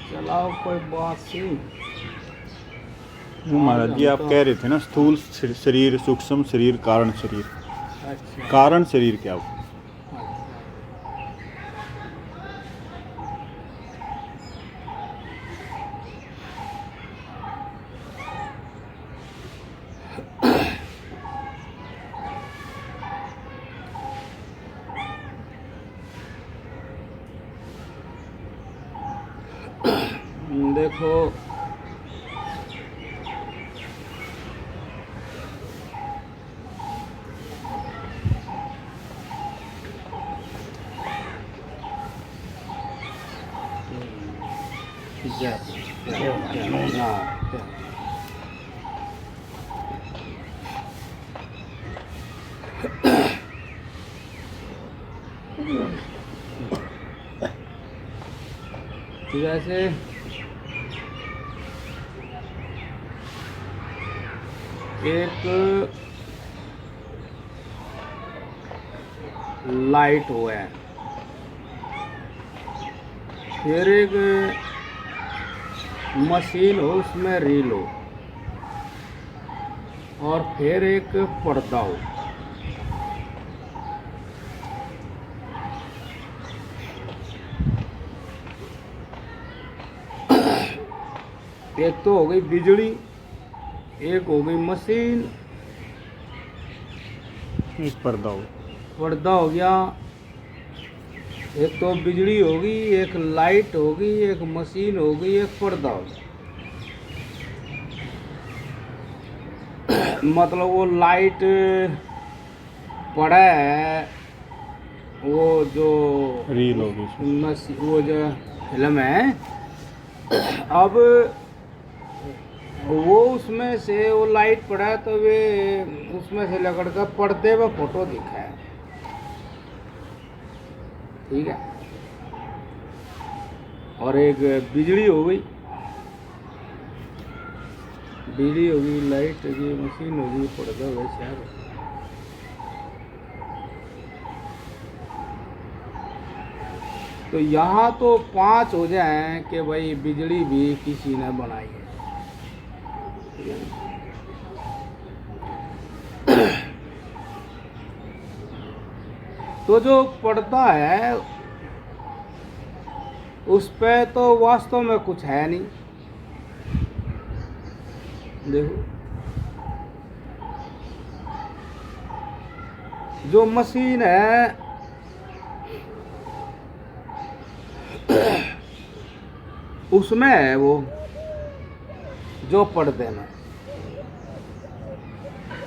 चलाओ कोई बात सी। वो महाराज जी आप कह रहे थे ना, स्थूल शरीर, सूक्ष्म शरीर, कारण शरीर। अच्छा कारण शरीर क्या हो? देखो जैसे एक लाइट हुआ है, फिर एक मशीन हो उसमें रील हो, और फिर एक पर्दा हो। एक तो हो गई बिजली, एक हो गई मशीन, एक पर्दा हो। पर्दा हो गया। एक तो बिजली होगी, एक लाइट होगी, एक मशीन होगी, एक पर्दा होगा। मतलब वो लाइट पड़ा है, वो जो रील होगी। वो जो फिल्म है, अब वो उसमें से वो लाइट पड़ा है तो वे उसमें से लगड़ कर पर्दे में फोटो दिखा है, ठीक है। और एक बिजली हो गई, बिजली होगी, लाइट होगी, मशीन होगी, पर्दा होगा, शहर। तो यहाँ तो 5 हो जाए कि भाई बिजली भी किसी ने बनाई है। तो जो पर्दा है उस पे तो वास्तव में कुछ है नहीं। देखो जो मशीन है उसमें है वो, जो पर्दे में,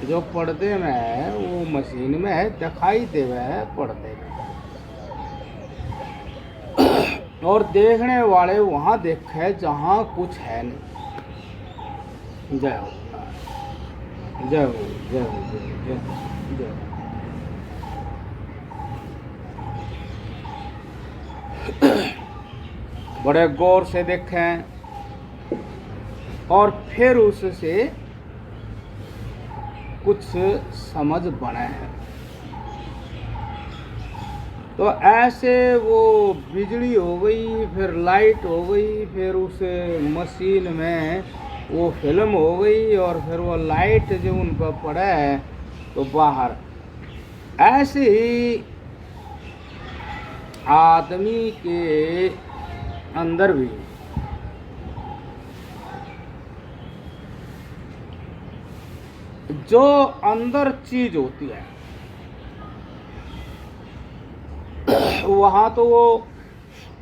जो पर्दे में है वो मशीन में है, दिखाई देवे है पर्दे में। और देखने वाले वहां देखे जहां कुछ है नहीं। जय हो, जय हो, जय हो, जय हो, जय हो। बड़े गौर से देखें और फिर उससे कुछ समझ बने हैं। तो ऐसे वो बिजली हो गई, फिर लाइट हो गई, फिर उस मशीन में वो फिल्म हो गई, और फिर वो लाइट जो उन पर पड़ा है तो बाहर। ऐसे ही आदमी के अंदर भी जो अंदर चीज होती है वहाँ तो वो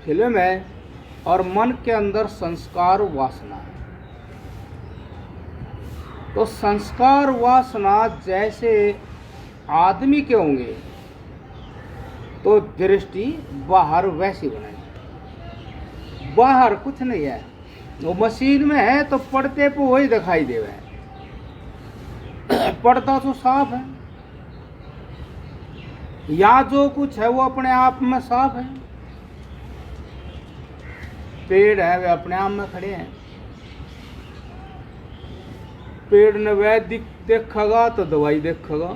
फिल्म है, और मन के अंदर संस्कार वासना है। तो संस्कार वासना जैसे आदमी के होंगे तो दृष्टि बाहर वैसी बनाएगी। बाहर कुछ नहीं है, वो मशीन में है तो पर्दे पे वही दिखाई देवे है। पर्दा तो साफ है, या जो कुछ है वो अपने आप में साफ है। पेड़ है वे अपने आप में खड़े हैं। पेड़ ने वह देखेगा तो दवाई देखेगा,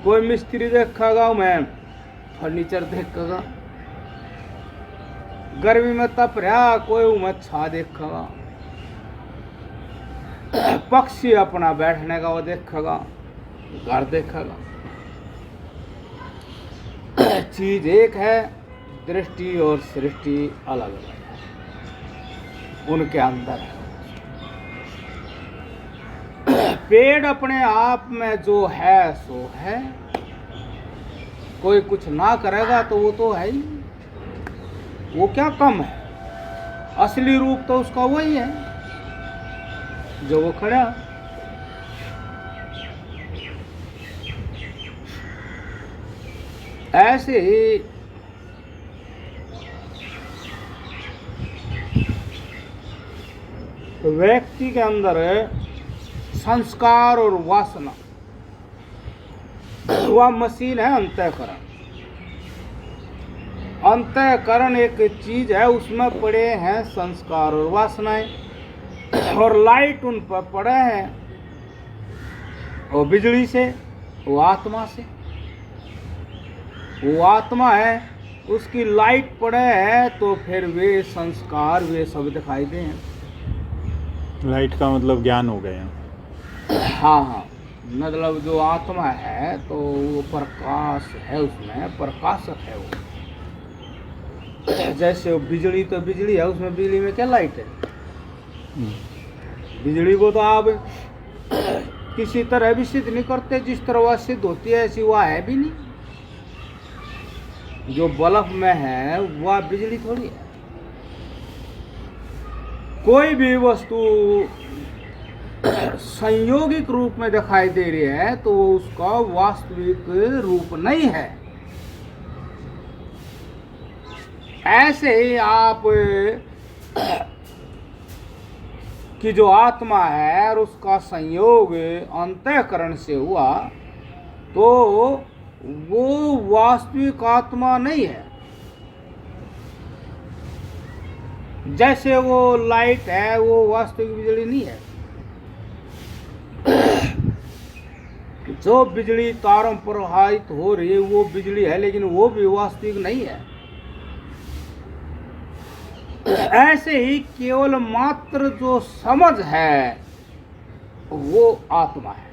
कोई मिस्त्री देखेगा मैं फर्नीचर देखेगा। गर्मी में तप रहा, कोई उमर छा देखेगा, पक्षी अपना बैठने का वो देखेगा, घर देखेगा। चीज एक है, दृष्टि और सृष्टि अलग अलग है, उनके अंदर है। पेड़ अपने आप में जो है सो है, कोई कुछ ना करेगा तो वो तो है ही, वो क्या कम है, असली रूप तो उसका वही है जो वो खड़ा। ऐसे ही व्यक्ति के अंदर संस्कार और वासना, वह मशीन है अंतःकरण। अंतःकरण एक चीज है, उसमें पड़े हैं संस्कार और वासनाएं, और लाइट उन पर पड़े हैं, और बिजली से, वो आत्मा से। वो आत्मा है, उसकी लाइट पड़े है तो फिर वे संस्कार वे सब दिखाई दे। लाइट का मतलब ज्ञान हो गया। हाँ हाँ, मतलब जो आत्मा है तो वो प्रकाश है, उसमें प्रकाशक है वो। जैसे वो बिजली तो बिजली है, उसमें बिजली में क्या लाइट है? बिजली को तो आप किसी तरह भी सिद्ध नहीं करते, जिस तरह वह सिद्ध होती है ऐसी वह है भी नहीं। जो बल्ब में है वह बिजली थोड़ी है। कोई भी वस्तु संयोगिक रूप में दिखाई दे रही है तो उसका वास्तविक रूप नहीं है। ऐसे ही आप कि जो आत्मा है और उसका संयोग अंतःकरण से हुआ तो वो वास्तविक आत्मा नहीं है। जैसे वो लाइट है वो वास्तविक बिजली नहीं है। जो बिजली तारों पर प्रवाहित हो रही है वो बिजली है, लेकिन वो भी वास्तविक नहीं है। ऐसे ही केवल मात्र जो समझ है वो आत्मा है,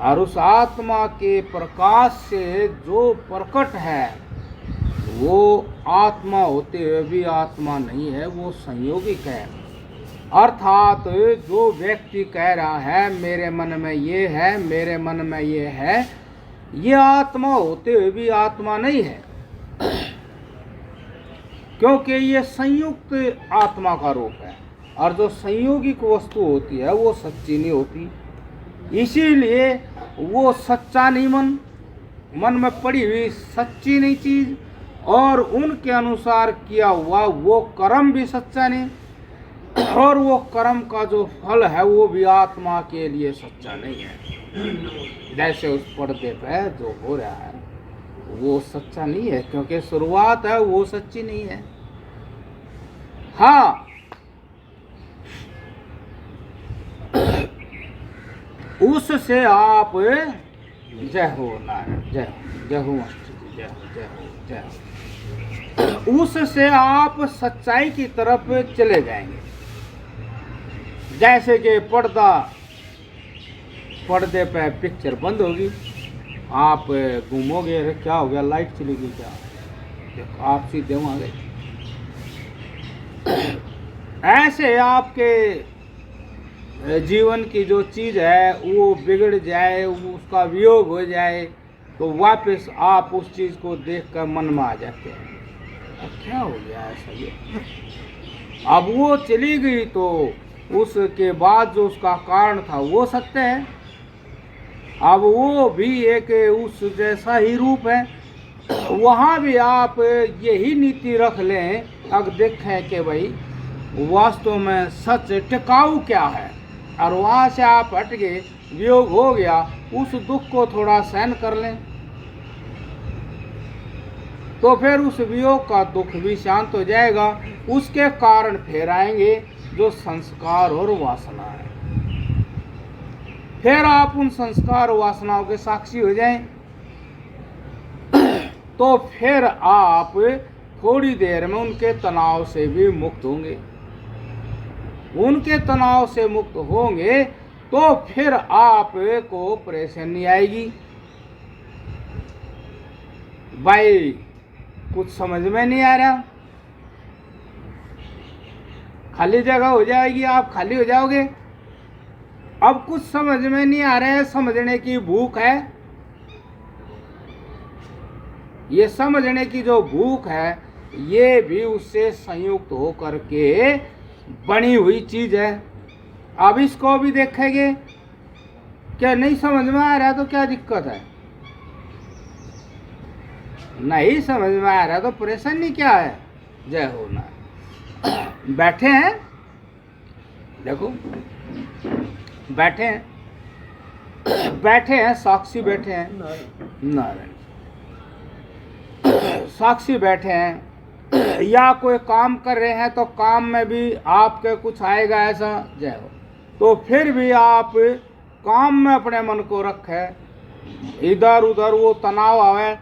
और उस आत्मा के प्रकाश से जो प्रकट है वो आत्मा होते हुए भी आत्मा नहीं है, वो संयोगिक है। अर्थात जो व्यक्ति कह रहा है मेरे मन में ये है, मेरे मन में ये है, ये आत्मा होते हुए भी आत्मा नहीं है, क्योंकि ये संयुक्त आत्मा का रूप है। और जो संयोगिक वस्तु होती है वो सच्ची नहीं होती, इसीलिए वो सच्चा नहीं मन में पड़ी हुई सच्ची नहीं चीज, और उनके अनुसार किया हुआ वो कर्म भी सच्चा नहीं, और वो कर्म का जो फल है वो भी आत्मा के लिए सच्चा नहीं है। जैसे उस पर्दे पे जो हो रहा है वो सच्चा नहीं है, क्योंकि शुरुआत है वो सच्ची नहीं है। हाँ, उससे आप जय हो नारायण, जय हो मास्टर जी, जय हो जय हो जय हो। उससे आप सच्चाई की तरफ चले जाएंगे। जैसे कि पर्दे पे पिक्चर बंद होगी, आप घूमोगे, अरे क्या हो गया, लाइट चली गई क्या, देखो आप सीधे वहाँ गए। ऐसे आपके जीवन की जो चीज है वो बिगड़ जाए, उसका वियोग हो जाए, तो वापस आप उस चीज को देखकर मन में आ जाते हैं, क्या हो गया ऐसा ये। अब वो चली गई तो उसके बाद जो उसका कारण था वो सत्य है। अब वो भी एक उस जैसा ही रूप है। वहाँ भी आप यही नीति रख लें, अब देखें कि भाई वास्तव में सच टिकाऊ क्या है, और वहाँ से आप हट गए, वियोग हो गया, उस दुख को थोड़ा सहन कर लें तो फिर उस वियोग का दुख भी शांत हो जाएगा। उसके कारण फिर आएंगे जो संस्कार और वासना है, फिर आप उन संस्कार और वासनाओं के साक्षी हो जाएं तो फिर आप थोड़ी देर में उनके तनाव से भी मुक्त होंगे। उनके तनाव से मुक्त होंगे तो फिर आपको परेशानी आएगी। भाई कुछ समझ में नहीं आ रहा, खाली जगह हो जाएगी, आप खाली हो जाओगे। अब कुछ समझ में नहीं आ रहा है, समझने की भूख है। ये समझने की जो भूख है ये भी उससे संयुक्त होकर के बनी हुई चीज है। अब इसको भी देखेंगे, क्या नहीं समझ में आ रहा तो क्या दिक्कत है? नहीं समझ में आ रहा तो परेशानी क्या है? जय हो ना। बैठे हैं, देखो बैठे हैं, बैठे हैं, साक्षी बैठे हैं, नारायण साक्षी बैठे हैं, या कोई काम कर रहे हैं तो काम में भी आपके कुछ आएगा ऐसा, जय हो। तो फिर भी आप काम में अपने मन को रखें, इधर उधर वो तनाव आवे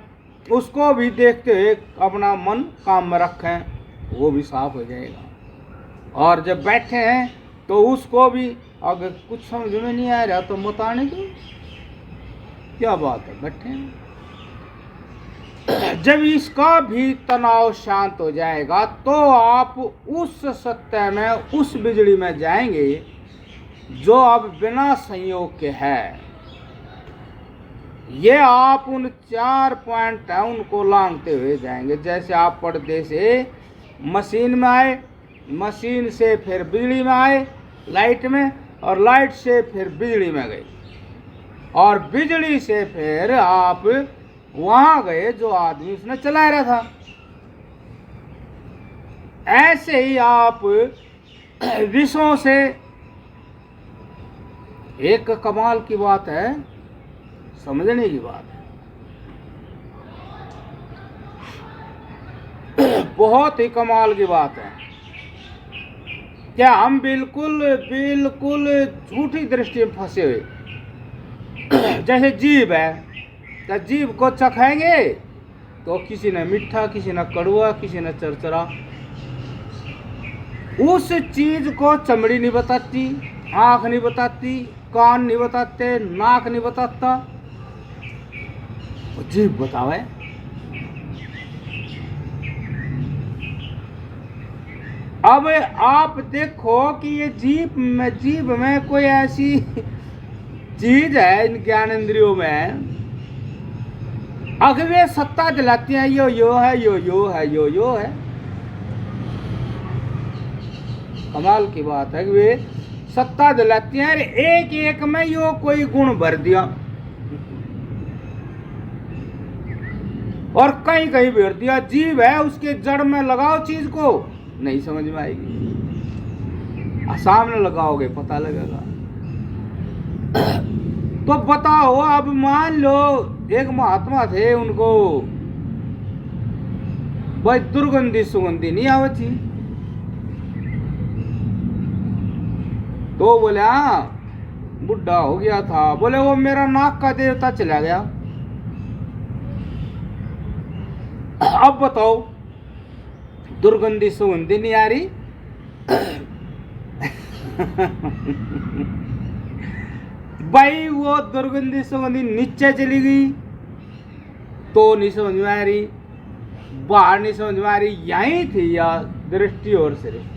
उसको भी देखते हुए अपना मन काम में रखें, वो भी साफ हो जाएगा। और जब बैठे हैं तो उसको भी अगर कुछ समझ में नहीं आ रहा तो मत आने दो, क्या बात है, बैठे हैं। जब इसका भी तनाव शांत हो जाएगा तो आप उस सत्य में, उस बिजली में जाएंगे जो अब बिना संयोग के है। ये आप उन 4 पॉइंट है उनको लांघते हुए जाएंगे। जैसे आप पर्दे से मशीन में आए, मशीन से फिर बिजली में आए, लाइट में, और लाइट से फिर बिजली में गए, और बिजली से फिर आप वहां गए जो आदमी उसने चला रहा था। ऐसे ही आप विषयों से, एक कमाल की बात है, समझने की बात है, बहुत ही कमाल की बात है। क्या हम बिल्कुल बिल्कुल झूठी दृष्टि में फंसे हुए। जैसे जीभ है, तो जीभ को चखाएंगे तो किसी ने मीठा, किसी ने कड़वा, किसी ने चरचरा। उस चीज को चमड़ी नहीं बताती, आंख नहीं बताती, कान नहीं बताते, नाक नहीं बताता, जीभ बतावे। अब आप देखो कि ये जीभ में कोई ऐसी चीज है इन ज्ञानेंद्रियों में, अगर वे सत्ता दिलाती हैं यो है, यो है। कमाल की बात है कि वे सत्ता दिलाती हैं, एक एक में यो कोई गुण भर दिया और कहीं कहीं भर दिया। जीव है, उसके जड़ में लगाओ चीज को, नहीं समझ में आएगी। सामने लगाओगे पता लगेगा। तो बताओ, अब मान लो एक महात्मा थे, उनको भाई दुर्गंधी सुगंधी नहीं आवती, तो बोले हाँ बुढ़ा हो गया था, बोले वो मेरा नाक का देवता चला गया। अब बताओ दुर्गंधी सुगंधी नहीं आ रही। भाई वो दुर्गंधी सुगंधी नीचे चली गई तो नहीं समझ में आ रही, बाहर नहीं समझ में आ रही, यही थी या दृष्टि और सृष्टि।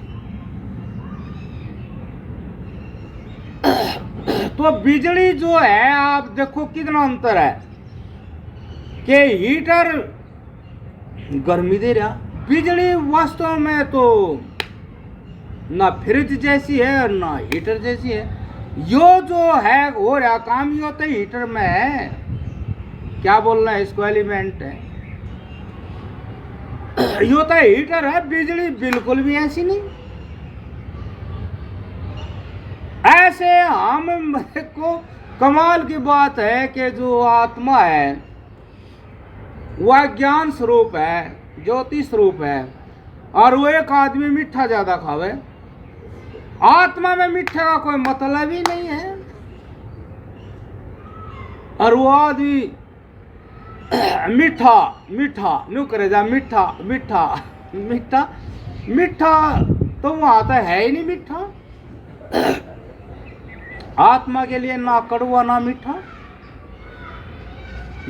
तो बिजली जो है, आप देखो कितना अंतर है कि हीटर गर्मी दे रहा, बिजली वास्तव में तो ना फ्रिज जैसी है और ना हीटर जैसी है। यो जो है हो रहा काम, यो तो हीटर में है, क्या बोलना है इसको, एलिमेंट है, यो तो हीटर है। बिजली बिल्कुल भी ऐसी नहीं। ऐसे हम को कमाल की बात है कि जो आत्मा है वह ज्ञान स्वरूप है, ज्योति स्वरूप है, और वो एक आदमी मीठा ज्यादा खावे, आत्मा में मीठे का कोई मतलब ही नहीं है। और वो आदमी मीठा मीठा न्यू करे जा मीठा मीठा मीठा मीठा तो वहां तो है ही नहीं मीठा। आत्मा के लिए ना कड़वा ना मीठा,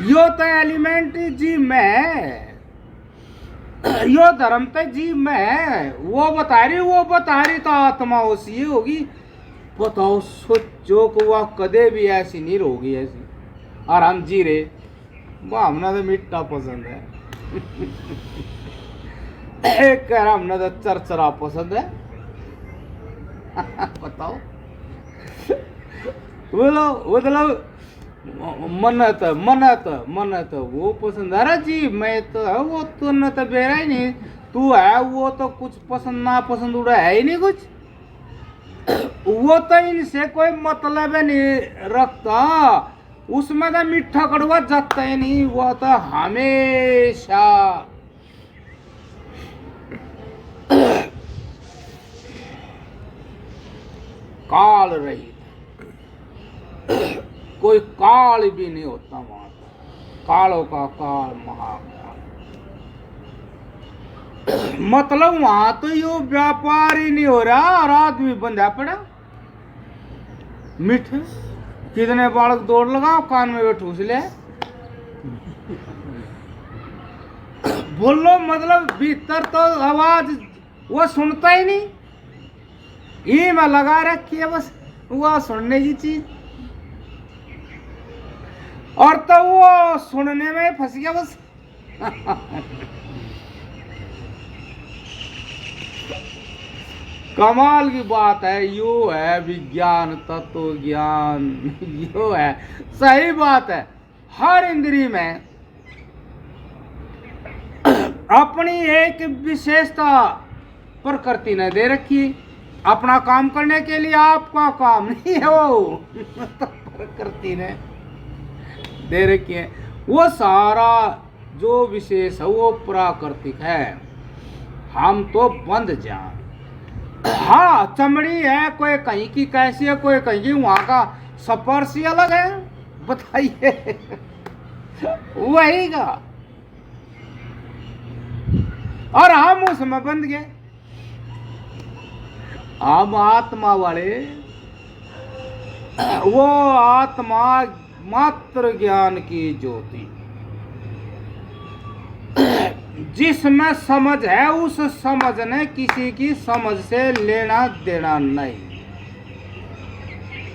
यो तो एलिमेंट जीव में है, यो धर्म तो जीव में है। वो बता रही तो आत्मा उसी होगी। बताओ सोचो को वह कदे भी ऐसी नहीं होगी ऐसी, और हम जी रहे वह हमने तो मीठा पसंद है। एक कह रहा हमने तो चरचरा पसंद है। बताओ बोलो मतलब मनत मनत मनत वो पसंद है जी। मैं तो है वो तो न तो बेरा ही नहीं, तू है वो तो कुछ पसंद ना पसंद उड़ा है ही नहीं कुछ। वो तो इनसे कोई मतलब नहीं रखता, उसमें तो मीठा कड़वा जाता ही नहीं। वो तो हमेशा काल रही, कोई काल भी नहीं होता वहां पर। कालों का काल महाकाल। मतलब वहां तो यो व्यापार ही नहीं हो रहा और आदमी बंधा पड़ा। मिठ कितने बालक दौड़ लगाओ कान में बैठूस ले। बोलो मतलब भीतर तो आवाज वो सुनता ही नहीं, ये मैं लगा रखी है बस वो सुनने की चीज, और तो वो सुनने में फंस गया बस। कमाल की बात है। यो है विज्ञान तत्व ज्ञान, यो है सही बात है। हर इंद्रिय में अपनी एक विशेषता प्रकृति ने दे रखी। अपना काम करने के लिए आपका काम नहीं है वो, तो प्रकृति ने दे रखी है। वो सारा जो विशेष है वो प्राकृतिक है, हम तो बंद जान। हाँ चमड़ी है, कोई कहीं की कैसी है, कोई कहीं की, वहां का स्पर्श ही अलग है। बताइए वही का, और हम उसमें बंद गए। हम आत्मा वाले, वो आत्मा मात्र ज्ञान की ज्योति, जिसमें समझ है उस समझ ने किसी की समझ से लेना देना नहीं।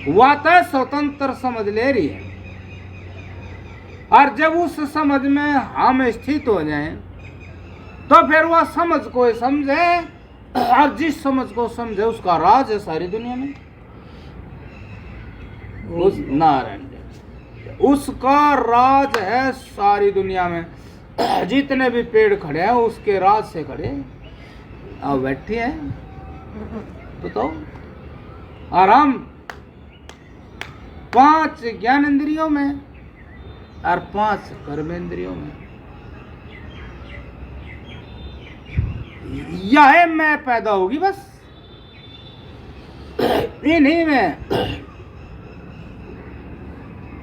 वह तो स्वतंत्र समझ ले रही है, और जब उस समझ में हम स्थित हो जाएं तो फिर वह समझ को समझे, और जिस समझ को समझे उसका राज है सारी दुनिया में। उस नारायण उसका राज है सारी दुनिया में। जितने भी पेड़ खड़े हैं उसके राज से खड़े अब बैठे हैं। बताओ, और हम 5 ज्ञानेंद्रियों में और 5 कर्मेंद्रियों में, यह मैं पैदा होगी बस इन्हीं में।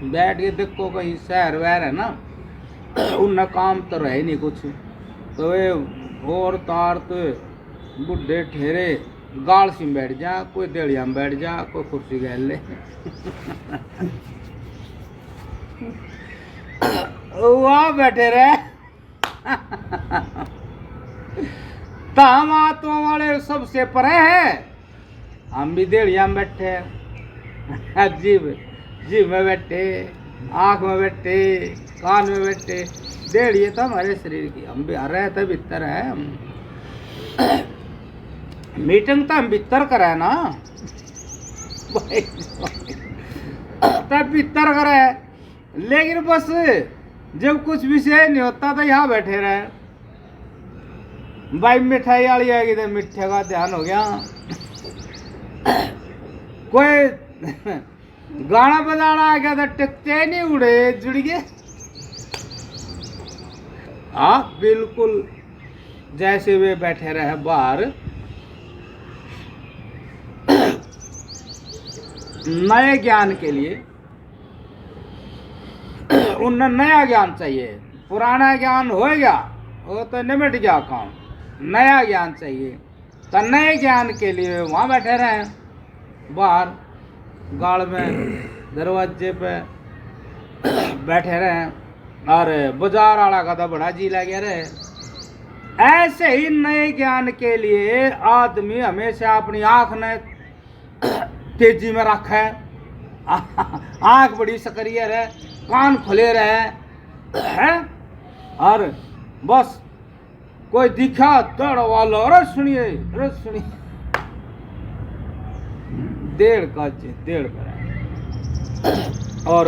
बैठ के देखो कहीं शहर वहर है ना, उनका काम तो रहे नहीं कुछ, तो ये और तार तो बुढ़े ठेरे गालसी में बैठ जा, कोई देड़िया में बैठ जा, कोई कुर्सी गैल ले। वहाँ बैठे रहे। तो हम आत्मा वाले सबसे परे हैं, हम भी देड़िया में बैठे हैं, जीव में बैठे, आँख में बैठे, कान में बैठे। देड़िए तो हमारे शरीर की, हम भी रहे थे भीतर है। हम मीटिंग तो हम भीतर कराए ना, तब भीतर कराए, लेकिन बस जब कुछ विषय नहीं होता तो यहाँ बैठे रहे। भाई मिठाई वाली आएगी तो मिठे का ध्यान हो गया, कोई गाना बजाना आ गया तो टिकते नहीं, उड़े जुड़ गए। हाँ बिल्कुल जैसे वे बैठे रहे बाहर, नए ज्ञान के लिए। उन्हें नया ज्ञान चाहिए, पुराना ज्ञान हो गया, वो तो निमट गया काम, नया ज्ञान चाहिए। तो नए ज्ञान के लिए वहाँ बैठे रहे, बाहर गाड़ में दरवाजे पे बैठे रहे, और बाजार वाला का तो बड़ा जी लगे रहे। ऐसे ही नए ज्ञान के लिए आदमी हमेशा अपनी आंख ने तेजी में रखे, आंख बड़ी सक्रिय रहे, कान खुले रहे हैं, और बस कोई दिखा दौड़ वालो, अरे सुनिए, अरे सुनिए, डेढ़ का डेढ़ पर। और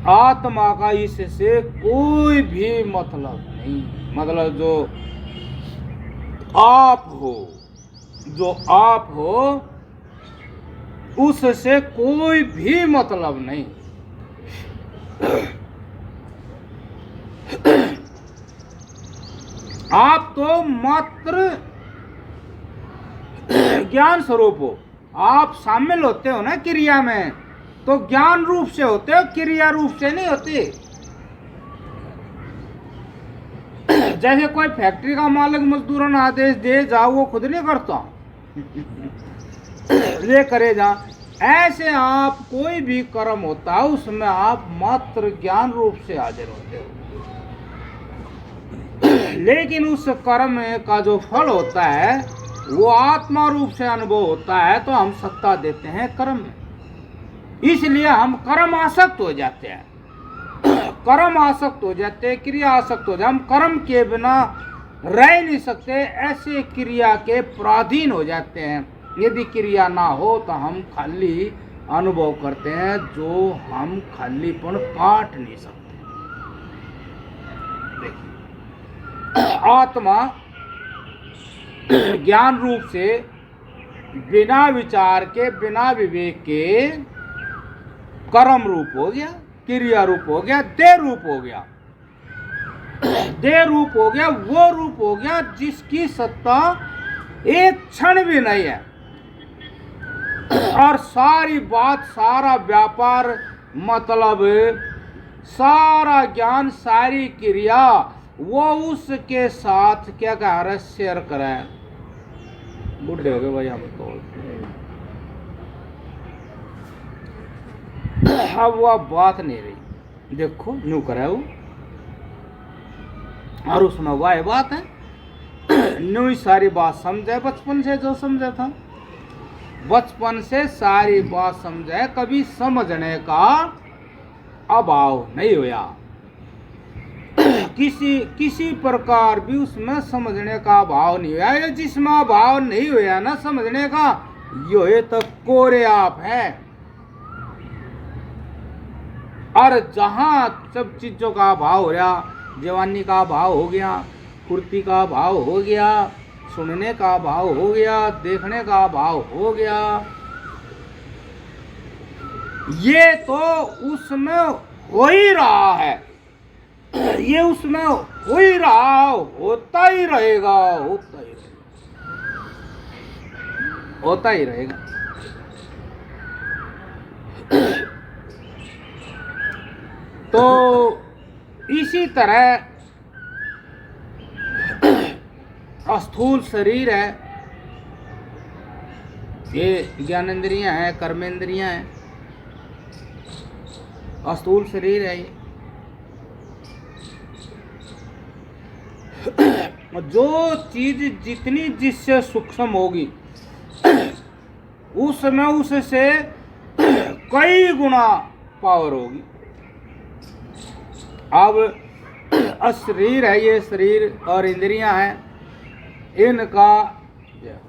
आत्मा का इससे कोई भी मतलब नहीं, मतलब जो आप हो, जो आप हो उससे कोई भी मतलब नहीं। आप तो मात्र ज्ञान स्वरूप हो, आप शामिल होते हो ना क्रिया में, तो ज्ञान रूप से होते हो, क्रिया रूप से नहीं होते। जैसे कोई फैक्ट्री का मालिक मजदूरों ने आदेश दे जाओ, वो खुद नहीं करता, ये करे जा। ऐसे आप कोई भी कर्म होता है उसमें आप मात्र ज्ञान रूप से हाजिर होते हो, लेकिन उस कर्म का जो फल होता है वो आत्मा रूप से अनुभव होता है, तो हम सत्ता देते हैं कर्म में, इसलिए हम कर्म आसक्त हो जाते हैं, कर्म आसक्त हो जाते हैं, क्रिया आसक्त हो जाते, हम कर्म के बिना रह नहीं सकते, ऐसे क्रिया के पराधीन हो जाते हैं। यदि क्रिया ना हो तो हम खाली अनुभव करते हैं, जो हम खालीपन काट नहीं सकते। देखिए, आत्मा ज्ञान रूप से बिना विचार के, बिना विवेक के कर्म रूप हो गया, क्रिया रूप हो गया, देह रूप हो गया, देह रूप हो गया, वो रूप हो गया जिसकी सत्ता एक क्षण भी नहीं है, और सारी बात, सारा व्यापार, मतलब सारा ज्ञान, सारी क्रिया वो उसके साथ क्या कह रहा है, शेयर करें। बुढ़े हो गए भाई हम तो, अब वो बात नहीं रही, देखो न्यू करे वो, और उसमें वह बात है, न्यू ही सारी बात समझे, बचपन से जो समझा था, बचपन से सारी बात समझे, कभी समझने का अभाव नहीं हुआ, किसी प्रकार भी उसमें समझने का अभाव नहीं हुआ। ये जिसमें अभाव नहीं हुआ ना समझने का, ये तो कोरे आप है। और जहां सब चीजों का अभाव हो गया, जवानी का अभाव हो गया, फुर्ती का अभाव हो गया, सुनने का अभाव हो गया, देखने का अभाव हो गया, ये तो उसमें हो ही रहा है, ये उसमें हो ही रहा, होता ही रहेगा, होता ही रहेगा, होता ही रहेगा। तो इसी तरह स्थूल शरीर है, ये ज्ञानेंद्रियां हैं, कर्मेंद्रियां हैं, स्थूल शरीर है ये। जो चीज जितनी जिससे सूक्ष्म होगी उसमें उससे कई गुना पावर होगी। अब शरीर है, ये शरीर और इंद्रियां हैं, इनका जय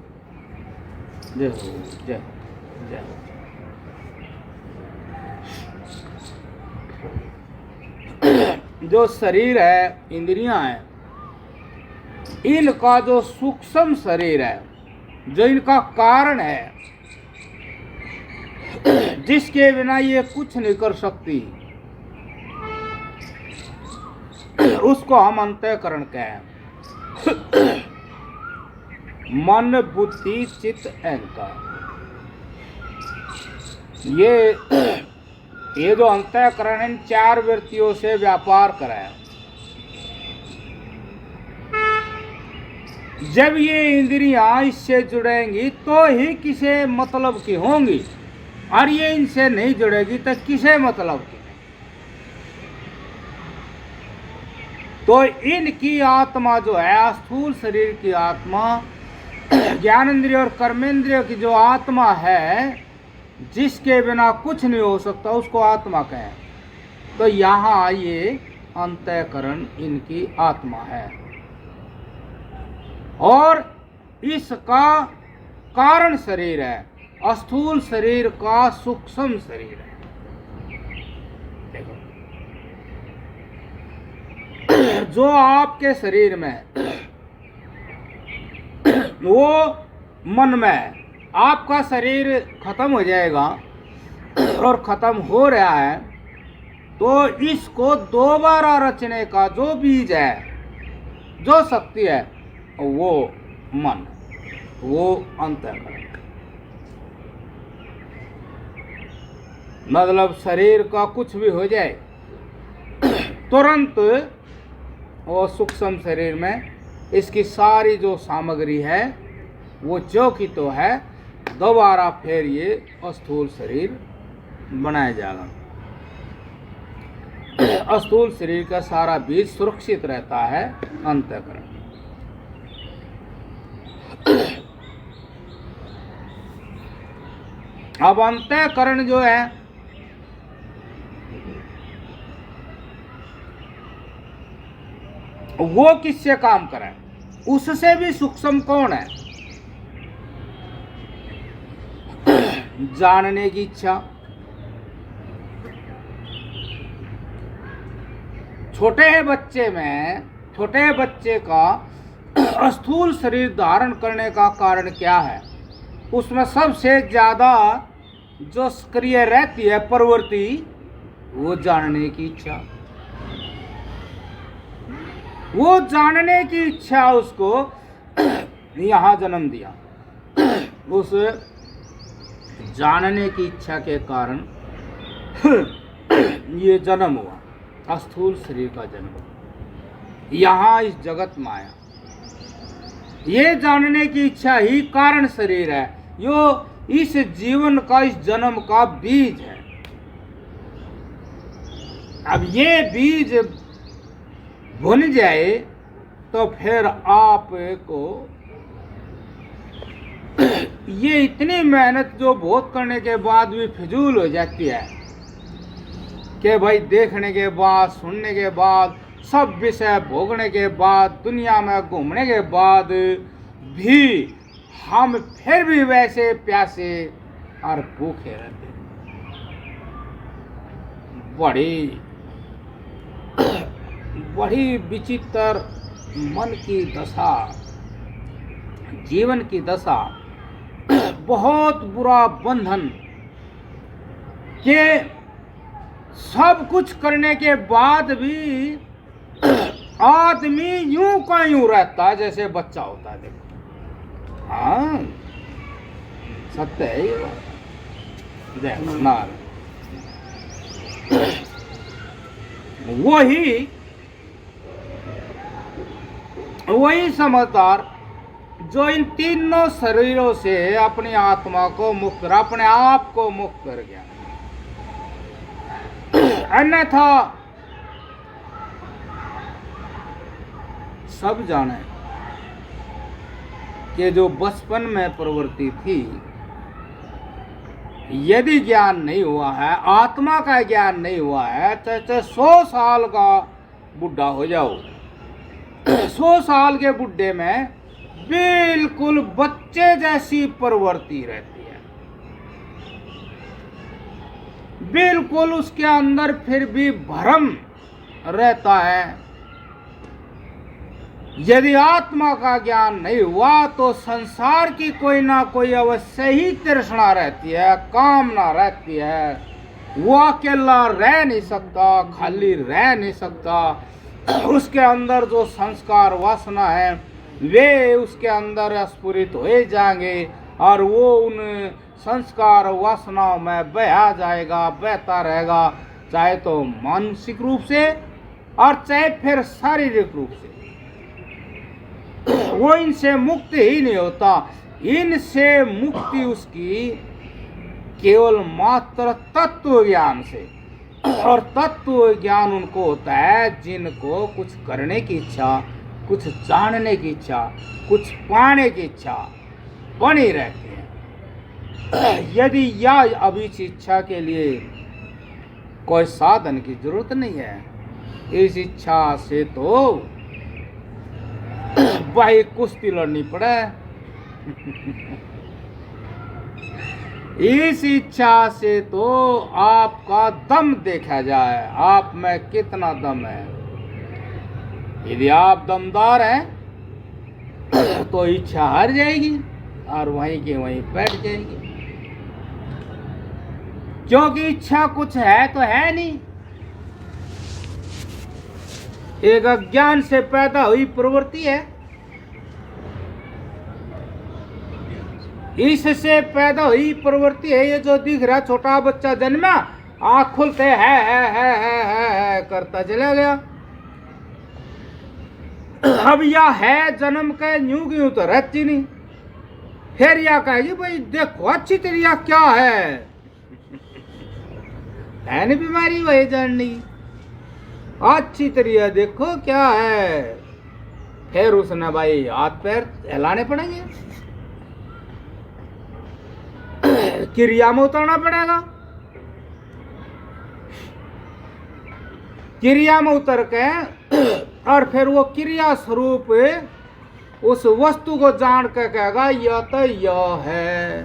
जय जय जय जो शरीर है, इंद्रियां हैं, इनका जो सूक्ष्म शरीर है, जो इनका कारण है, जिसके बिना ये कुछ नहीं कर सकती, उसको हम अंतःकरण कहें। मन, बुद्धि, चित्त, अहंकार, ये ये जो अंतःकरण इन 4 वृत्तियों से व्यापार कराया। जब ये इंद्रियां इससे जुड़ेंगी तो ही किसे मतलब की होंगी, और ये इनसे नहीं जुड़ेगी तो किसे मतलब की। तो इनकी आत्मा जो है, स्थूल शरीर की आत्मा, ज्ञानेंद्रिय और कर्मेंद्रिय की जो आत्मा है, जिसके बिना कुछ नहीं हो सकता, उसको आत्मा कहें। तो यहाँ ये अंतःकरण इनकी आत्मा है, और इसका कारण शरीर है, स्थूल शरीर का सूक्ष्म शरीर है। देखो, जो आपके शरीर में वो मन में है। आपका शरीर खत्म हो जाएगा और खत्म हो रहा है, तो इसको दोबारा रचने का जो बीज है, जो शक्ति है, वो मन, वो अंतःकरण। मतलब शरीर का कुछ भी हो जाए, तुरंत वो सूक्ष्म शरीर में इसकी सारी जो सामग्री है वो जो की तो है, दोबारा फिर ये स्थूल शरीर बनाया जाएगा। स्थूल शरीर का सारा बीज सुरक्षित रहता है अंतःकरण। अब अंतःकरण जो है वो किससे काम करे, उससे भी सूक्ष्म कौन है? जानने की इच्छा। छोटे बच्चे का स्थूल शरीर धारण करने का कारण क्या है? उसमें सबसे ज्यादा जो सक्रिय रहती है प्रवृत्ति, वो जानने की इच्छा। वो जानने की इच्छा उसको यहाँ जन्म दिया। उस जानने की इच्छा के कारण ये जन्म हुआ, स्थूल शरीर का जन्म यहाँ इस जगत में आया। ये जानने की इच्छा ही कारण शरीर है, यो इस जीवन का, इस जन्म का बीज है। अब ये बीज भुन जाए तो फिर आपको ये इतनी मेहनत जो बहुत करने के बाद भी फिजूल हो जाती है कि भाई देखने के बाद, सुनने के बाद, सब विषय भोगने के बाद, दुनिया में घूमने के बाद भी हम फिर भी वैसे प्यासे और भूखे रहते। बड़ी विचित्र मन की दशा, जीवन की दशा, बहुत बुरा बंधन के सब कुछ करने के बाद भी आदमी यूं का यूं रहता है जैसे बच्चा होता है। देखो, हाँ सत्य है ये बात। देखो नार वही समझदार जो इन तीनों शरीरों से अपनी आत्मा को मुक्त, अपने आप को मुक्त कर गया। अन्यथा सब जाने कि जो बचपन में प्रवृत्ति थी, यदि ज्ञान नहीं हुआ है, आत्मा का ज्ञान नहीं हुआ है, तो 100 साल का बुढ़ा हो जाओ, 100 साल के बुढ़े में बिल्कुल बच्चे जैसी प्रवृत्ति रहती है। बिल्कुल उसके अंदर फिर भी भ्रम रहता है। यदि आत्मा का ज्ञान नहीं हुआ तो संसार की कोई ना कोई अवश्य ही तृष्णा रहती है, कामना रहती है। वो अकेला रह नहीं सकता, खाली रह नहीं सकता। उसके अंदर जो संस्कार वासना है वे उसके अंदर स्फुरित हो जाएंगे और वो उन संस्कार वासनाओं में बहा जाएगा, बहता रहेगा, चाहे तो मानसिक रूप से और चाहे फिर शारीरिक रूप से। वो इनसे मुक्त ही नहीं होता। इनसे मुक्ति उसकी केवल मात्र तत्व ज्ञान से, और तत्व ज्ञान उनको होता है जिनको कुछ करने की इच्छा, कुछ जानने की इच्छा, कुछ पाने की इच्छा बनी रहती है। यदि यह अभिच इच्छा के लिए कोई साधन की जरूरत नहीं है, इस इच्छा से तो भाई कुश्ती लड़नी पड़े। इस इच्छा से तो आपका दम देखा जाए, आप में कितना दम है। यदि आप दमदार हैं तो इच्छा हार जाएगी और वहीं के वहीं बैठ जाएगी, क्योंकि इच्छा कुछ है तो है नहीं, एक अज्ञान से पैदा हुई प्रवृत्ति है। इससे पैदा हुई प्रवृत्ति है। ये जो दिख रहा छोटा बच्चा जन्मा, आँख खुलते है करता चला गया। अब यह है जन्म के यूं की यूं तो रहती नहीं। फिर यह कहेगी भाई देखो अच्छी तरह क्या है नहीं बीमारी वही जाननी, अच्छी तरह देखो क्या है। फिर उसने भाई हाथ पैर हिलाने पड़ेंगे, क्रिया में उतरना पड़ेगा। क्रिया में उतर के और फिर वो क्रिया स्वरूप उस वस्तु को जान के कहेगा यह तो यह है।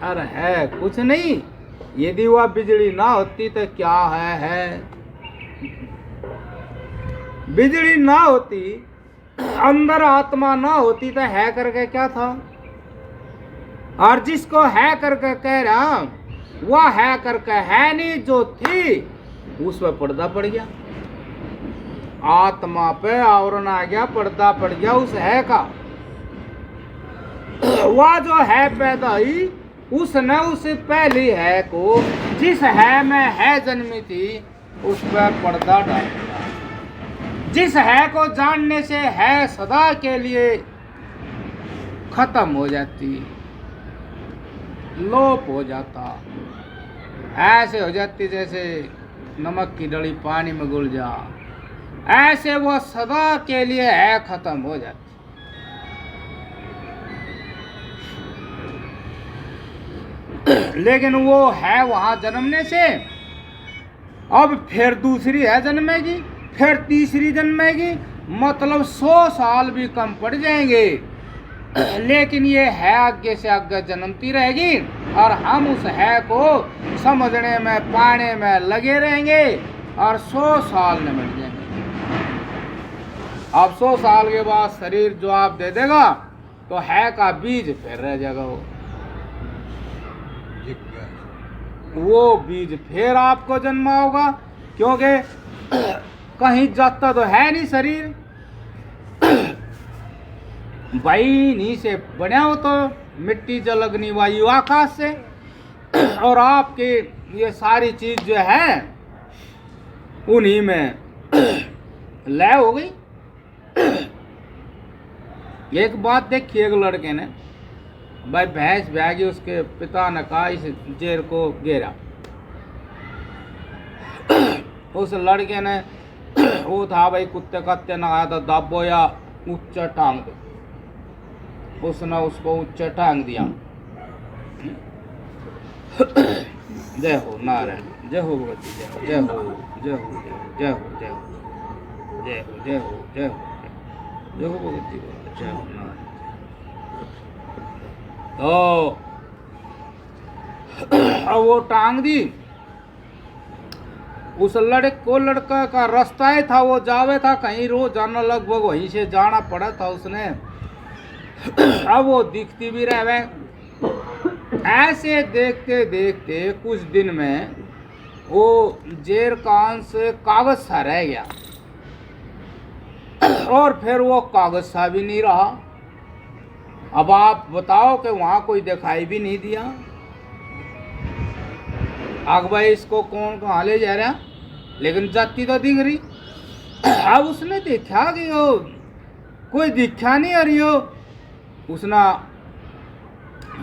अरे है कुछ नहीं। यदि वह बिजली ना होती तो क्या है। बिजली ना होती, अंदर आत्मा ना होती तो है करके क्या था। और जिसको है करके कह रहा वह है करके है नहीं, जो थी उस पर पर्दा पड़ गया, आत्मा पे आवरण आ गया, पर्दा पड़ गया उस है का। वह जो है पैदा हुई, उसने उस पहली है को जिस है में है जन्मी थी उस पर पर्दा डाल दिया। जिस है को जानने से है सदा के लिए खत्म हो जाती, लोप हो जाता, ऐसे हो जाती जैसे नमक की डली पानी में घुल जा, ऐसे वो सदा के लिए है खत्म हो जाती। लेकिन वो है वहां जन्मने से अब फिर दूसरी है जन्मेगी, फिर तीसरी जन्मेगी, मतलब 100 साल भी कम पड़ जाएंगे। लेकिन ये है आगे से आगे जन्मती रहेगी और हम उस है को समझने में पाने में लगे रहेंगे और 100 साल निकल जाएंगे। अब 100 साल के बाद शरीर जवाब दे देगा तो है का बीज फिर रह जाएगा। वो बीज फिर आपको जन्मा होगा, क्योंकि कहीं जाता तो है नहीं शरीर, भाई नहीं से बना हो तो मिट्टी जल अग्नि वायु आकाश से, और आपके ये सारी चीज जो है उन्हीं में लय हो गई। एक बात देखी, एक लड़के ने भाई भैंस ब्यागी, उसके पिता ने कहा इस जेर को घेरा। उस लड़के ने वो था भाई कुत्ते कत्ते न आया था दाबो या ऊंचा टांग दो, उसने उसको ऊंचा टांग दिया। जय हो नारायण, जय हो भगवती, जय हो जय हो जय हो जय हो जय हो जय हो जय हो जय हो भगवती, जय हो नारायण। तो अब वो टांग दी, उस लड़का का रास्ता ही था, वो जावे था कहीं रोज जाना, लगभग वहीं से जाना पड़ा था उसने। अब वो दिखती भी रहे। ऐसे देखते देखते कुछ दिन में वो जेर कान से कागज सा रह गया और फिर वो कागज सा भी नहीं रहा। अब आप बताओ कि वहां कोई दिखाई भी नहीं दिया। आग भाई इसको कौन कहाँ ले जा रहा, लेकिन जाती तो दिख रही। अब उसने देखा कि वो कोई दिखा नहीं आ रही हो। उसने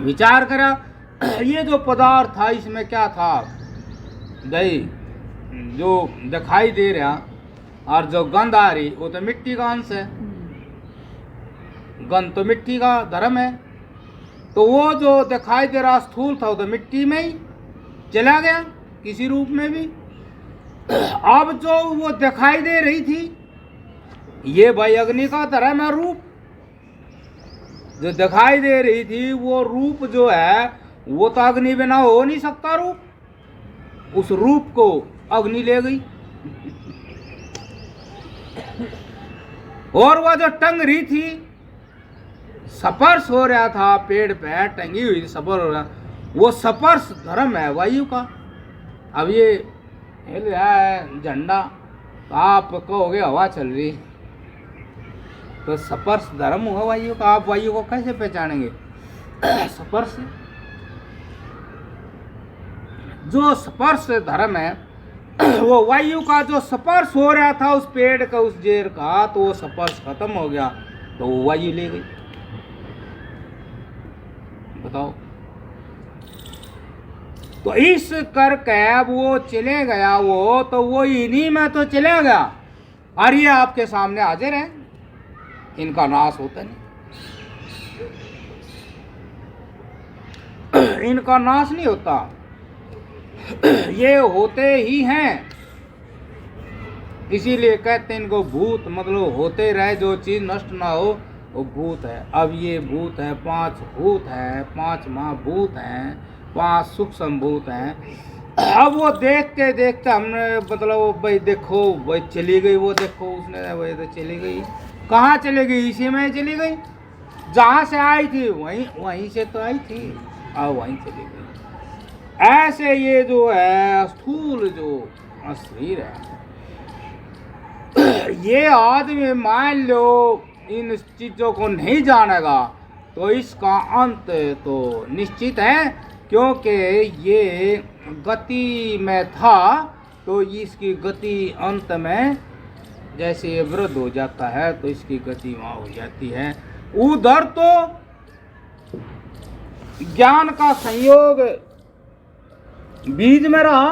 विचार करा ये जो पदार्थ था इसमें क्या था, दही जो दिखाई दे रहा और जो गंध आ रही वो तो मिट्टी का अंश है। गंध तो मिट्टी का धर्म है। तो वो जो दिखाई दे रहा स्थूल था वो तो मिट्टी में ही चला गया किसी रूप में भी। अब जो वो दिखाई दे रही थी ये भाई अग्नि का धर्म है। रूप जो दिखाई दे रही थी वो रूप जो है वो तो अग्नि बिना हो नहीं सकता। रूप उस रूप को अग्नि ले गई। और वह जो टंग रही थी, स्पर्श हो रहा था, पेड़ पे टंगी हुई स्पर्श हो रहा, वो स्पर्श धर्म है वायु का। अब ये हिल रहा है झंडा तो आप कहोगे हवा चल रही, तो स्पर्श धर्म हुआ वायु का। आप वायु को कैसे पहचानेंगे? स्पर्श जो स्पर्श धर्म है वो वायु का जो स्पर्श हो रहा था उस पेड़ का उस जेर का, तो वो स्पर्श खत्म हो गया तो वो वायु ले गई। बताओ। तो इस करके वो चले गया, वो तो वो इन्हीं में तो चले गया। और ये आपके सामने हाजिर है, इनका नाश होता नहीं। इनका नाश नहीं होता, ये होते ही हैं। इसीलिए कहते हैं इनको भूत, मतलब होते रहे, जो चीज नष्ट ना हो वो भूत है। अब ये भूत है, 5 भूत है, 5 महाभूत हैं, 5 सूक्ष्म भूत हैं। अब वो देखते देखते हमने मतलब भाई देखो भाई चली गई, वो देखो उसने भाई तो चली गई। कहाँ चली गई? इसी में चली गई जहाँ से आई थी, वहीं से तो आई थी, अब वहीं चली गई। ऐसे ये जो है स्थूल जो शरीर है, ये आदमी मान लो इन चीजों को नहीं जानेगा तो इसका अंत तो निश्चित है, क्योंकि ये गति में था तो इसकी गति अंत में जैसे ये वृद्ध हो जाता है तो इसकी गति वहाँ हो जाती है। उधर तो ज्ञान का संयोग बीज में रहा,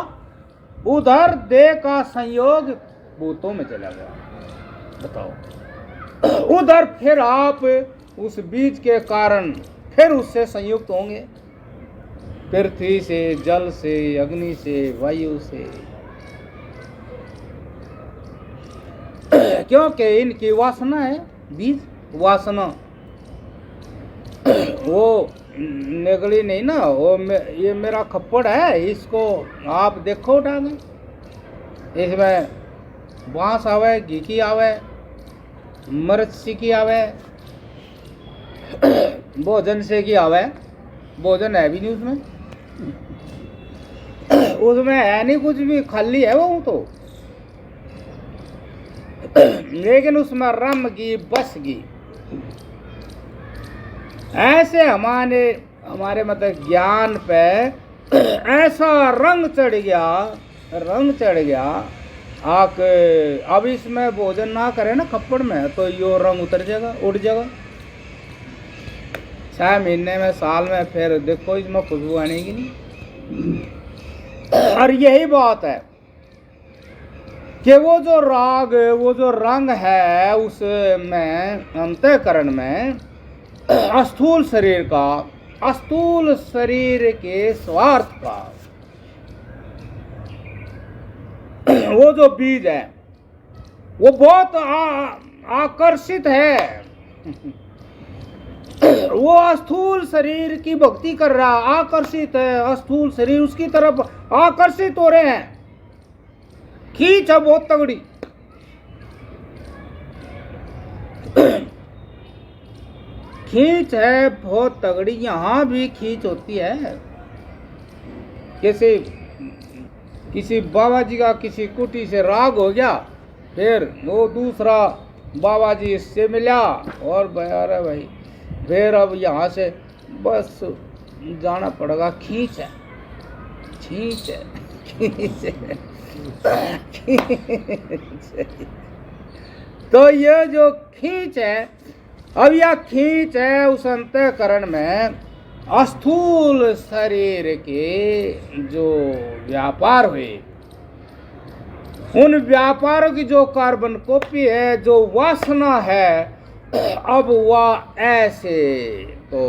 उधर देह का संयोग भूतों में चला गया। बताओ। उधर फिर आप उस बीज के कारण फिर उससे संयुक्त होंगे, पृथ्वी से, जल से, अग्नि से, वायु से, क्योंकि इनकी वासना है। बीज वासना वो निकली नहीं ना। वो ये मेरा खप्पड़ है, इसको आप देखो उठा में, इसमें बांस आवे, घी की आवे, मिर्ची की आवे, भोजन से की आवे। भोजन है भी नहीं उसमें, उसमें है नहीं कुछ भी, खाली है वो तो। लेकिन उसमें रम की, बस की। ऐसे हमारे मतलब ज्ञान पे ऐसा रंग चढ़ गया आके। अब इसमें भोजन ना करे ना खप्पड़ में तो यो रंग उतर जाएगा, उड़ जाएगा। 6 महीने में, साल में फिर देखो इसमें खुशबू आनेगी नहीं। और यही बात है कि वो जो राग, वो जो रंग है उसमें अंतःकरण में स्थूल शरीर का, स्थूल शरीर के स्वार्थ का वो जो बीज है वो बहुत आकर्षित है। वो स्थूल शरीर की भक्ति कर रहा, आकर्षित है। स्थूल शरीर उसकी तरफ आकर्षित हो रहे हैं। खींच है बहुत तगड़ी। खींच है बहुत तगड़ी, यहाँ भी खींच होती है। किसी बाबा जी का किसी कुटी से राग हो गया, फिर वो दूसरा बाबा जी इससे मिला और अरे भाई फिर अब यहाँ से बस जाना पड़ेगा खींच है, खींच है, खींच है, खींच है। तो ये जो खींच है, अब यह खींच है उस अंतःकरण में स्थूल शरीर के जो व्यापार हुए, उन व्यापारों की जो कार्बन कॉपी है, जो वासना है, अब वह ऐसे तो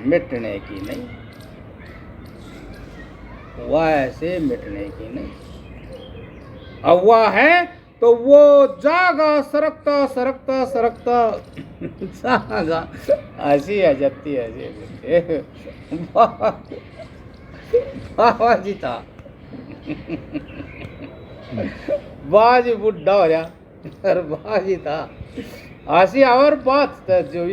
मिटने की नहीं, वह ऐसे मिटने की नहीं। अब वह है तो वो जागा सरकता सरकता सरकता जागा। हंसी आ जाती है, बाबा जी था बाजी बुढ़ा हो गया और बाजी था हंसी और बात था जो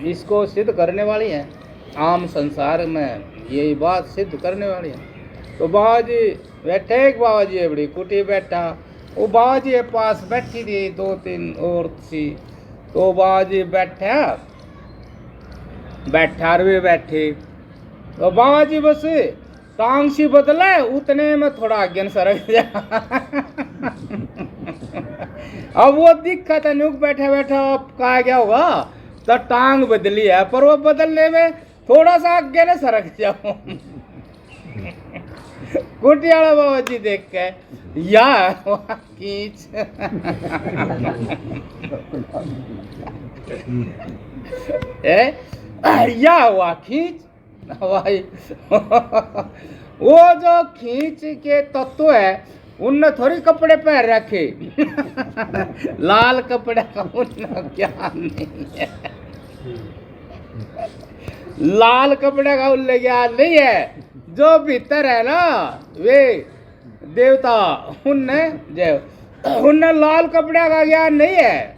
इसको सिद्ध करने वाली है, आम संसार में यही बात सिद्ध करने वाली है। तो बाबा जी बैठे, एक बाबा जी बड़ी कुटी बैठा, वो बाबा जी के पास बैठी थी 2-3 औरत सी। तो बाबा जी बैठा वे बैठे, तो बाबा जी बस टांग सी बदले उतने में थोड़ा आगे सरक जा। अब वो दिखा था नुक बैठा बैठा कहा गया होगा तो टांग बदली है, पर वो बदलने में थोड़ा सा आगे न सरक जाओ। कुटियाला बाबा जी देख के या खींच या हुआ खींच भाई। वो जो खींच के तत्व है उनने थोड़ी कपड़े पहन रखे। लाल कपड़े का उनने ज्ञान नहीं है, लाल कपड़े का उनने ज्ञान नहीं है। जो भीतर है ना वे देवता, उनने लाल कपड़े का ज्ञान नहीं है,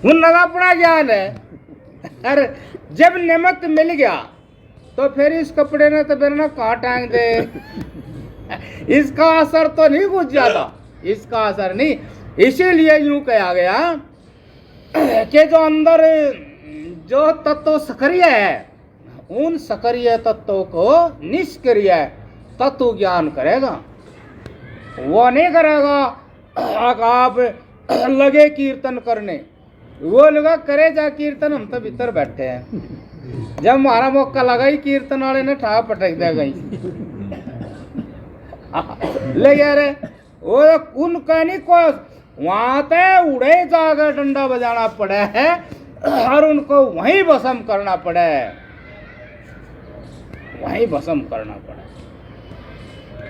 उनका अपना ज्ञान है। अरे जब निमित्त मिल गया तो फिर इस कपड़े ने तो फिर ना कहाँ टांग दे। इसका असर तो नहीं बुझ जाता, इसका असर नहीं। इसीलिए यूं कहा गया कि जो अंदर जो तत्व सक्रिय है, उन सक्रिय तत्वों को निष्क्रिय तत्व ज्ञान करेगा। वो नहीं करेगा आप लगे कीर्तन करने, वो लगा करे जा कीर्तन, हम तो भीतर बैठे हैं। जब हमारा मौका लगा ही कीर्तन वाले ने ठा पटक दिया गई। ले गया रे वो उन कहनी को वहां ते उड़े जाकर डंडा बजाना पड़ा है और उनको वहीं भस्म करना पड़ा है, वहीं भस्म करना पड़ा।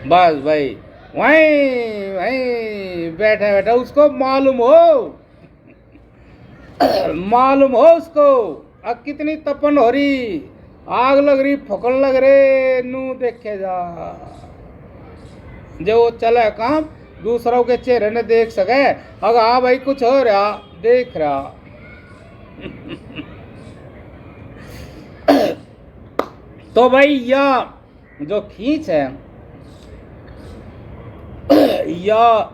बस भाई वहीं वहीं बैठे बैठे उसको मालूम हो उसको अब कितनी तपन हो रही, आग लग रही, फकड़ लग रहे, नू देखे जा। जो चले काम दूसरों के चेहरे ने देख सके, अगर हाँ भाई कुछ हो रहा देख रहा। तो भाई यह जो खींच है यह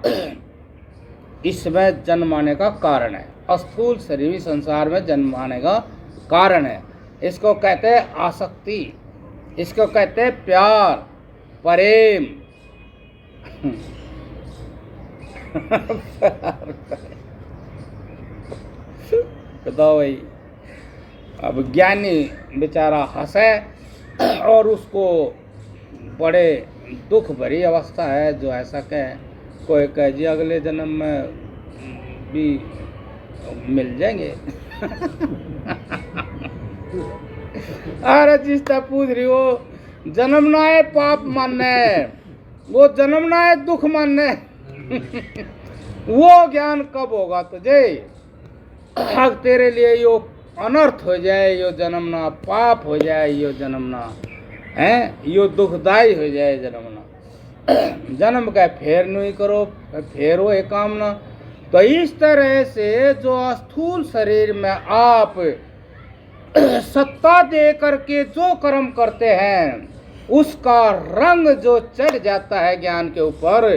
इसमें जन्माने का कारण है, स्थूल शरीर संसार में जन्माने का कारण है। इसको कहते हैं आसक्ति, इसको कहते हैं प्यार, प्रेम। बताओ भाई, अब ज्ञानी बेचारा हंसे और उसको बड़े दुख भरी अवस्था है जो ऐसा कहे, कोई कहे जी अगले जन्म में भी मिल जाएंगे। अरे जिसका पूछ रही हो जन्मना है पाप मानना है, वो जन्मना है दुख मानना है। वो ज्ञान कब होगा तुझे? अगर तेरे लिए यो अनर्थ हो जाए, यो जन्मना पाप हो जाए, यो जन्मना है, यो दुखदाई हो जाए जन्मना। जन्म का फेर नहीं करो, फेर हो एक कामना। तो इस तरह से जो स्थूल शरीर में आप सत्ता दे करके जो कर्म करते हैं, उसका रंग जो चढ़ जाता है ज्ञान के ऊपर,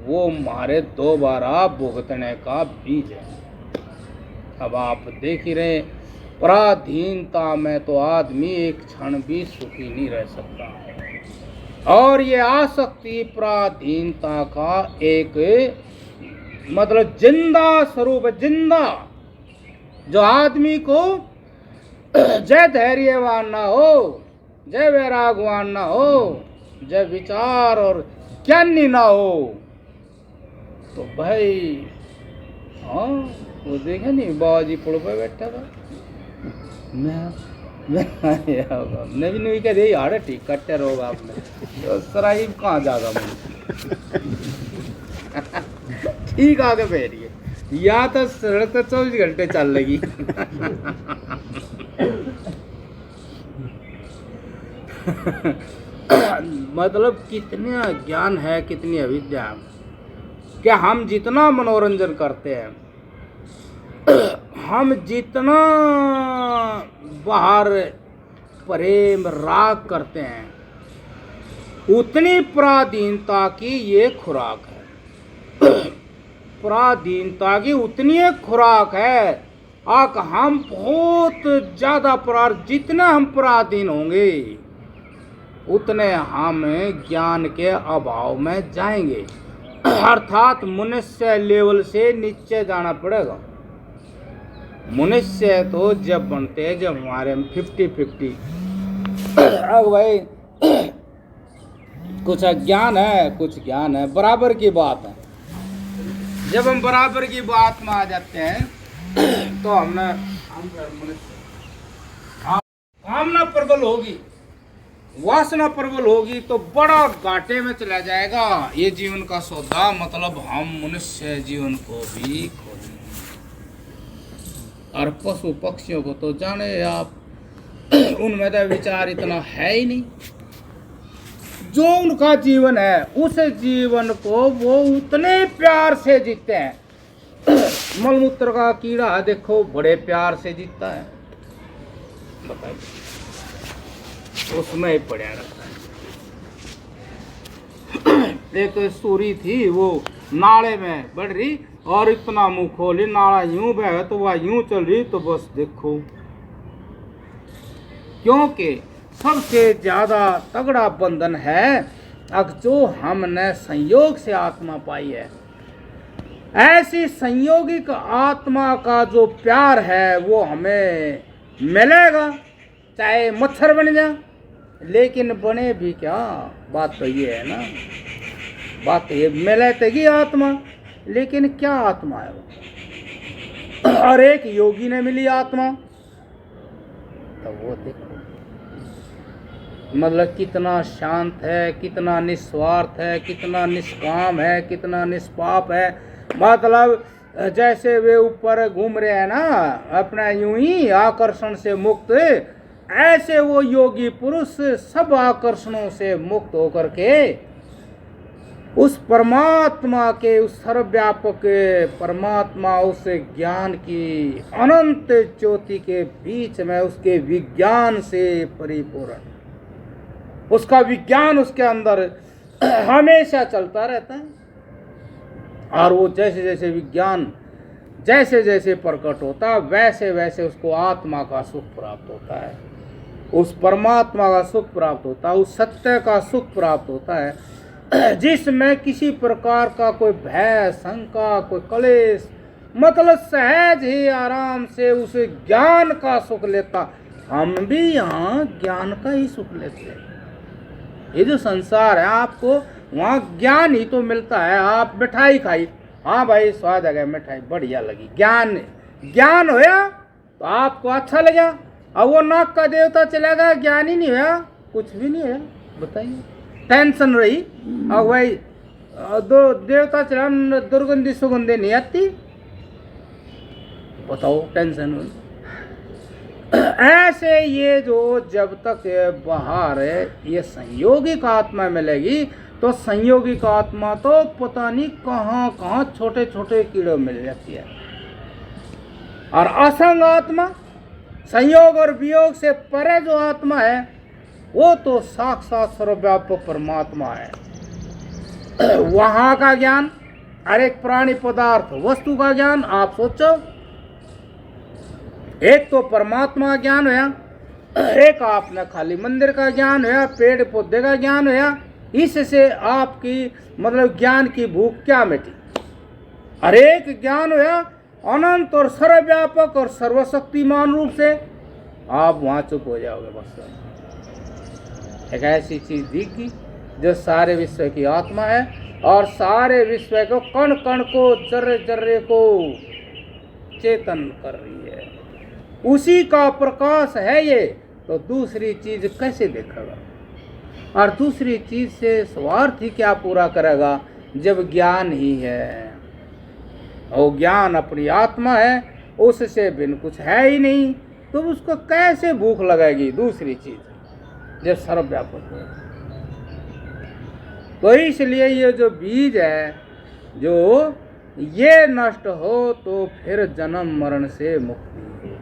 वो मारे दोबारा भुगतने का बीज है। अब आप देख ही रहे, पराधीनता में तो आदमी एक क्षण भी सुखी नहीं रह सकता। और ये आसक्ति पराधीनता का एक मतलब जिंदा स्वरूप, जिंदा, जो आदमी को जय धैर्यवान ना हो, जय वैरागवान ना हो, जय विचार और ज्ञानी ना हो, तो भाई हाँ वो देखे नहीं बाबाजी पुल पे बैठा था, मैं भी नहीं कह यार ठीक कट्टे रहोगे आपने तो सराइब कहाँ जागा मैं ठीक आगे बैठिए, या तो सड़क तो 24 घंटे चल लगी मतलब कितना ज्ञान है, कितनी अविद्या है। क्या हम जितना मनोरंजन करते हैं, हम जितना बाहर प्रेम राग करते हैं, उतनी पराधीनता की ये खुराक है। पराधीनता की उतनी एक खुराक है। हम बहुत ज्यादा जितने हम पराधीन होंगे उतने हम ज्ञान के अभाव में जाएंगे, अर्थात मनुष्य लेवल से नीचे जाना पड़ेगा। मनुष्य तो जब बनते हैं जब हमारे 50-50, अब भाई कुछ अज्ञान है कुछ ज्ञान है, बराबर की बात है। जब हम बराबर की बात में आ जाते हैं तो कामना प्रबल होगी, वासना प्रबल होगी तो बड़ा घाटे में चला जाएगा ये जीवन का सौदा। मतलब हम मनुष्य जीवन को भी खो देंगे। और पशु पक्षियों को तो जाने आप, उनमें तो विचार इतना है ही नहीं। जो उनका जीवन है उस जीवन को वो उतने प्यार से जीते हैं। मलमूत्र का कीड़ा देखो बड़े प्यार से जीता है, बताइए, उसमें ही पड़ा रहता है। एक सूरी थी वो नाले में बढ़ रही और इतना मुंह खोली, नाला यूं बह तो वह यूं चल रही, तो बस देखो, क्योंकि सबसे ज्यादा तगड़ा बंधन है जो हमने संयोग से आत्मा पाई है। ऐसी संयोगिक आत्मा का जो प्यार है वो हमें मिलेगा, चाहे मच्छर बन जाए, लेकिन बने भी क्या, बात तो ये है ना, बात तो ये मिलेगी आत्मा, लेकिन क्या आत्मा है वो। और एक योगी ने मिली आत्मा, तो वो देखो मतलब कितना शांत है, कितना निस्वार्थ है, कितना निष्काम है, कितना निष्पाप है। मतलब जैसे वे ऊपर घूम रहे हैं ना अपना यूं ही आकर्षण से मुक्त, ऐसे वो योगी पुरुष सब आकर्षणों से मुक्त होकर के उस परमात्मा के, उस सर्वव्यापक परमात्मा, उस ज्ञान की अनंत ज्योति के बीच में उसके विज्ञान से परिपूर्ण, उसका विज्ञान उसके अंदर हमेशा चलता रहता है। और वो जैसे जैसे विज्ञान जैसे जैसे प्रकट होता है वैसे वैसे उसको आत्मा का सुख प्राप्त होता है, उस परमात्मा का सुख प्राप्त होता है, उस सत्य का सुख प्राप्त होता है, जिसमें किसी प्रकार का कोई भय, शंका, कोई क्लेश, मतलब सहज ही आराम से उस ज्ञान का सुख लेता। हम भी यहाँ ज्ञान का ही सुख लेते हैं। ये जो संसार है आपको वहाँ ज्ञान ही तो मिलता है। आप मिठाई खाई, हाँ भाई स्वाद आ गया, मिठाई बढ़िया लगी, ज्ञान होया तो आपको अच्छा लगा। अब वो नाक का देवता चला गया, ज्ञान ही नहीं हुआ, कुछ भी नहीं है, बताइए, टेंशन रही। अब भाई दो देवता चला, दुर्गंधी सुगंधी नहीं आती, बताओ, टेंशन हुई। ऐसे ये जो जब तक बाहर ये संयोगिक आत्मा मिलेगी तो संयोगिक आत्मा तो पता नहीं कहाँ कहाँ छोटे छोटे कीड़े मिल जाती है। और असंग आत्मा, संयोग और वियोग से परे जो आत्मा है वो तो साक्षात सर्वव्यापक परमात्मा है। वहाँ का ज्ञान, हर एक प्राणी पदार्थ वस्तु का ज्ञान, आप सोचो एक तो परमात्मा का ज्ञान होया, एक आपने खाली मंदिर का ज्ञान होया, पेड़ पौधे का ज्ञान होया। इससे आपकी मतलब ज्ञान की भूख क्या मिटी? हर एक ज्ञान होया अनंत और सर्वव्यापक और सर्वशक्तिमान रूप से, आप वहां चुप हो जाओगे। बस एक ऐसी चीज दिखी जो सारे विश्व की आत्मा है और सारे विश्व को कण कण को जर्रे जर्रे को चेतन कर रही है, उसी का प्रकाश है ये। तो दूसरी चीज कैसे देखेगा? और दूसरी चीज से स्वार्थ ही क्या पूरा करेगा जब ज्ञान ही है? और ज्ञान अपनी आत्मा है, उससे बिन कुछ है ही नहीं, तो उसको कैसे भूख लगेगी दूसरी चीज जब सर्वव्यापक है? तो इसलिए ये जो बीज है, जो ये नष्ट हो तो फिर जन्म मरण से मुक्ति है।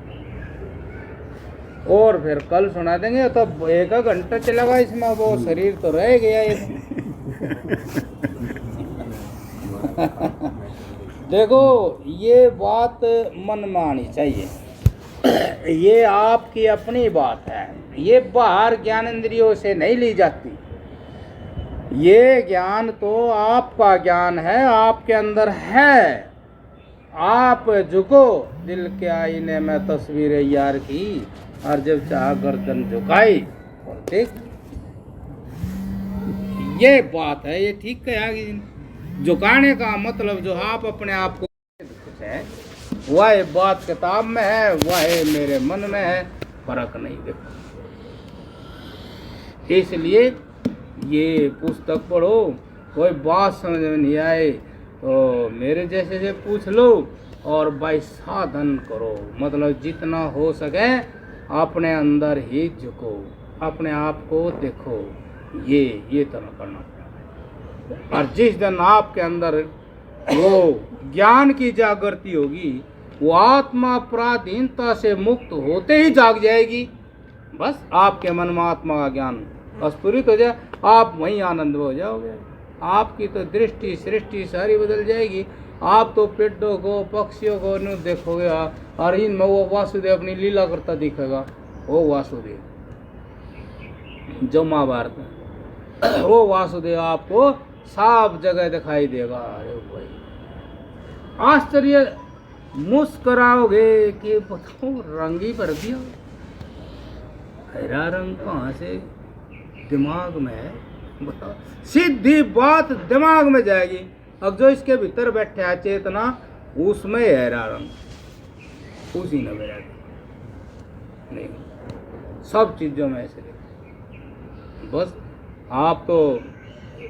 और फिर कल सुना देंगे, तो एक घंटा चलेगा इसमें, वो शरीर तो रह गया एक। देखो ये बात मन में आनी चाहिए, ये आपकी अपनी बात है, ये बाहर ज्ञानेंद्रियों से नहीं ली जाती। ये ज्ञान तो आपका ज्ञान है, आपके अंदर है। आप झुको दिल के आईने में तस्वीरें यार की, और जब चाह गर्दन झुकाई और देख। ये बात है, ये ठीक कहा कि झुकाने का मतलब जो आप अपने आप को कुछ है, वह बात किताब में है, वह मेरे मन में है, फर्क नहीं। देखो इसलिए ये पुस्तक पढ़ो, कोई बात समझ में नहीं आए तो मेरे जैसे से पूछ लो, और भाई साधन करो, मतलब जितना हो सके अपने अंदर ही झुको, अपने आप को देखो, ये तरह करना पड़ेगा। और जिस दिन आपके अंदर वो ज्ञान की जागृति होगी, वो आत्मा पराधीनता से मुक्त होते ही जाग जाएगी। बस आपके मन में आत्मा का ज्ञान स्फुरित हो जाए, आप वहीं आनंद हो जाओगे। आपकी तो दृष्टि सृष्टि सारी बदल जाएगी। आप तो पेड़ों को पक्षियों को नहीं देखोगे, और इनमें वो वासुदेव अपनी लीला करता दिखेगा। वो वासुदेव जो महाभारत में, वो वासुदेव आपको साफ जगह दिखाई देगा। अरे भाई आश्चर्य, मुस्कुराओगे कि बताओ रंग ही भर दिया। हरा रंग कहाँ से दिमाग में है, बताओ। सीधी बात दिमाग में जाएगी। अब जो इसके भीतर बैठे है चेतना, उसमें हरा रंग उसी ने बैठा नहीं, सब चीजों में ऐसे। बस आप तो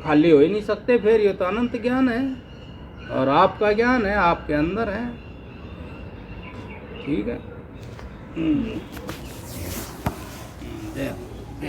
खाली हो ही नहीं सकते, फिर ये तो अनंत ज्ञान है, और आपका ज्ञान है, आपके अंदर है। ठीक है। जय